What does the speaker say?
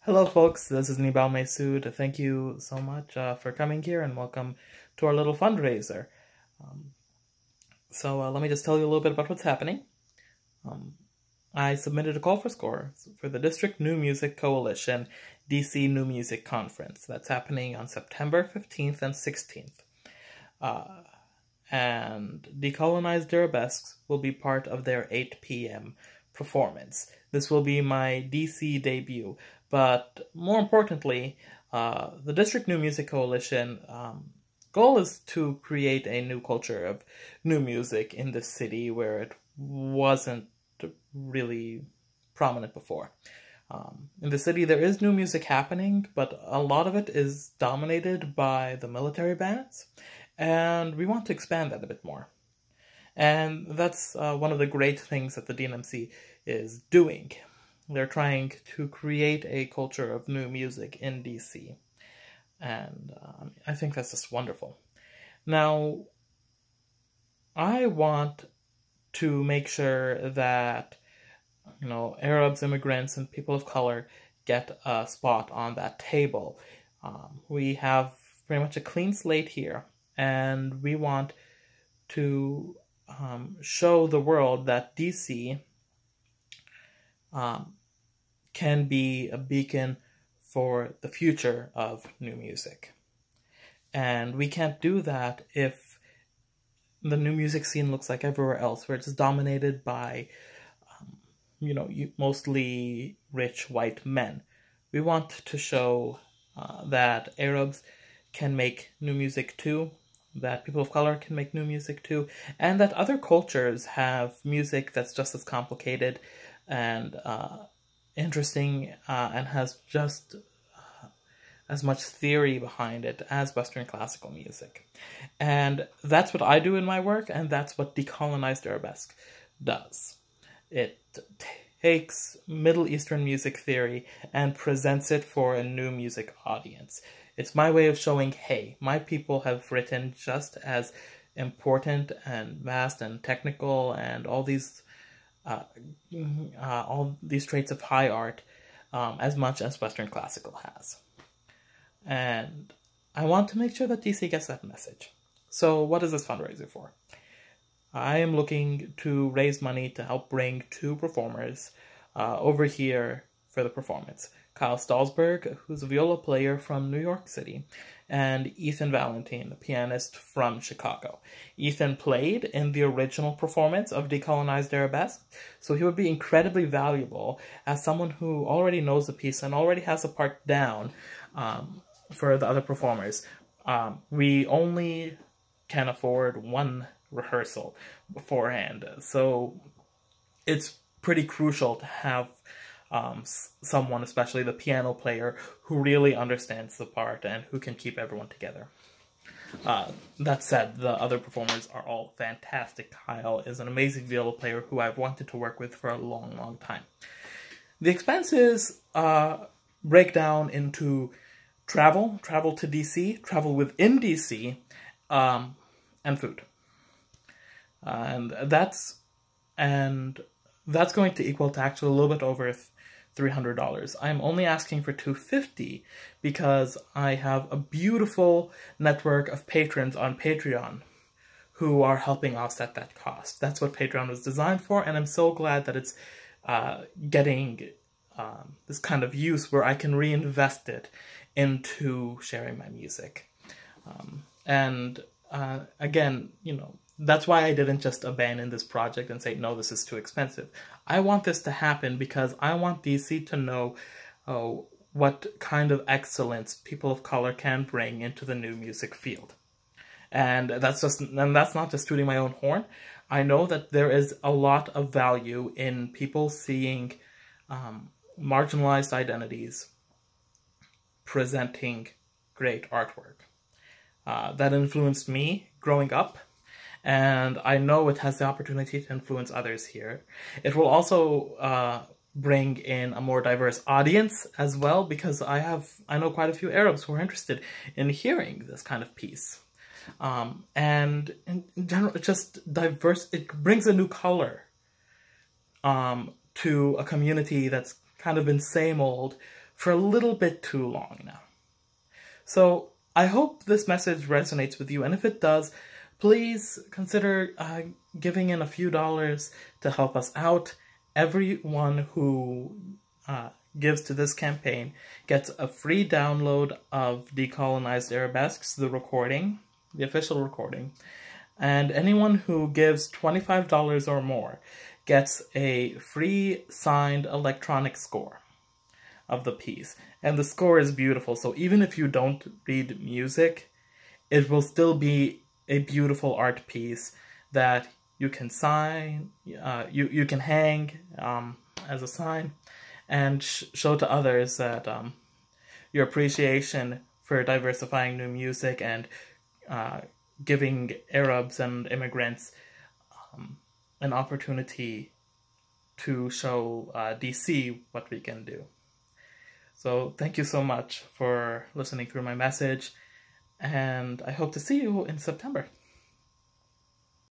Hello folks, this is Nebal. Thank you so much for coming here and welcome to our little fundraiser. Let me just tell you a little bit about what's happening. I submitted a call for scores for the District New Music Coalition DC New Music Conference. That's happening on September 15th and 16th. And Decolonized Arabesques will be part of their 8 p.m. performance. This will be my DC debut, but more importantly, the District New Music Coalition goal is to create a new culture of new music in the city where it wasn't really prominent before. In the city there is new music happening, but a lot of it is dominated by the military bands, and we want to expand that a bit more. And that's one of the great things that the DNMC is doing. They're trying to create a culture of new music in DC. And I think that's just wonderful. Now, I want to make sure that, Arabs, immigrants, and people of color get a spot on that table. We have pretty much a clean slate here, and we want to show the world that DC can be a beacon for the future of new music. And we can't do that if the new music scene looks like everywhere else, where it's dominated by, mostly rich white men. We want to show that Arabs can make new music too, that people of color can make new music too, and that other cultures have music that's just as complicated and interesting and has just as much theory behind it as Western classical music. And that's what I do in my work, and that's what Decolonized Arabesque does. It takes Middle Eastern music theory and presents it for a new music audience. It's my way of showing, hey, my people have written just as important and vast and technical and all these traits of high art as much as Western classical has. And I want to make sure that DC gets that message. So what is this fundraiser for? I am looking to raise money to help bring 2 performers over here for the performance. Kyle Stalsberg, who's a viola player from New York City, and Ethan Valentine, a pianist from Chicago. Ethan played in the original performance of Decolonized Arabesques, so he would be incredibly valuable as someone who already knows the piece and already has the part down for the other performers. We only can afford 1 rehearsal beforehand, so it's pretty crucial to have someone, especially the piano player, who really understands the part and who can keep everyone together. That said, the other performers are all fantastic. Kyle is an amazing viola player who I've wanted to work with for a long, long time. The expenses break down into travel to DC, travel within DC, and food. And that's going to equal to actually a little bit over $300. I'm only asking for $250 because I have a beautiful network of patrons on Patreon who are helping offset that cost. That's what Patreon was designed for, and I'm so glad that it's getting this kind of use where I can reinvest it into sharing my music. Again, that's why I didn't just abandon this project and say, no, this is too expensive. I want this to happen because I want DC to know what kind of excellence people of color can bring into the new music field. And that's not just tooting my own horn. I know that there is a lot of value in people seeing marginalized identities presenting great artwork. That influenced me growing up, and I know it has the opportunity to influence others here. It will also bring in a more diverse audience as well, because I know quite a few Arabs who are interested in hearing this kind of piece. And in general, it's just diverse. It brings a new color to a community that's kind of been same old for a little bit too long now. So I hope this message resonates with you, and if it does, please consider giving in a few dollars to help us out. Everyone who gives to this campaign gets a free download of Decolonized Arabesques, the recording, the official recording, and anyone who gives $25 or more gets a free signed electronic score of the piece. And the score is beautiful, so even if you don't read music, it will still be a beautiful art piece that you can sign, you can hang as a sign, and show to others that your appreciation for diversifying new music and giving Arabs and immigrants an opportunity to show DC what we can do. So thank you so much for listening through my message, and I hope to see you in September.